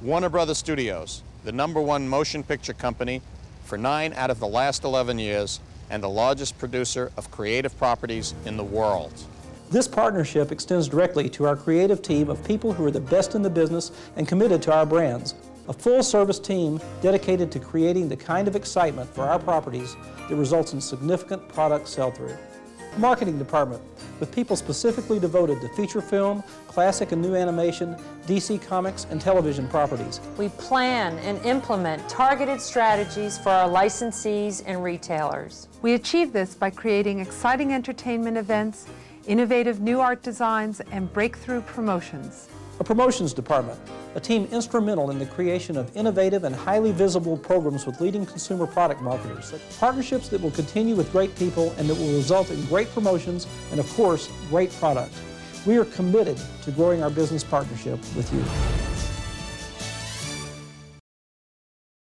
Warner Brothers Studios, the #1 motion picture company for 9 out of the last 11 years and the largest producer of creative properties in the world. This partnership extends directly to our creative team of people who are the best in the business and committed to our brands. A full-service team dedicated to creating the kind of excitement for our properties that results in significant product sell-through. A marketing department with people specifically devoted to feature film, classic and new animation, DC Comics, and television properties. We plan and implement targeted strategies for our licensees and retailers. We achieve this by creating exciting entertainment events, innovative new art designs, and breakthrough promotions. A promotions department, a team instrumental in the creation of innovative and highly visible programs with leading consumer product marketers. Partnerships that will continue with great people and that will result in great promotions and, of course, great product. We are committed to growing our business partnership with you.